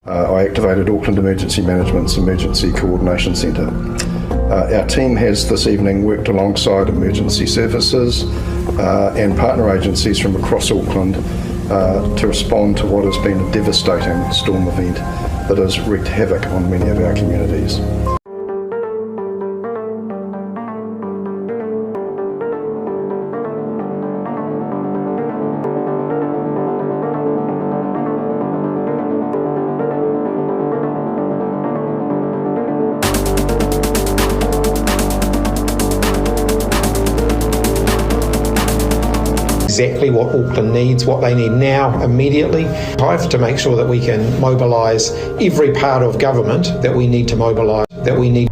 I activated Auckland Emergency Management's Emergency Coordination Centre. Our team has this evening worked alongside emergency services and partner agencies from across Auckland to respond to what has been a devastating storm event that has wreaked havoc on many of our communities. Exactly what Auckland needs, what they need now, immediately. I have to make sure that we can mobilise every part of government that we need to mobilise, that we need.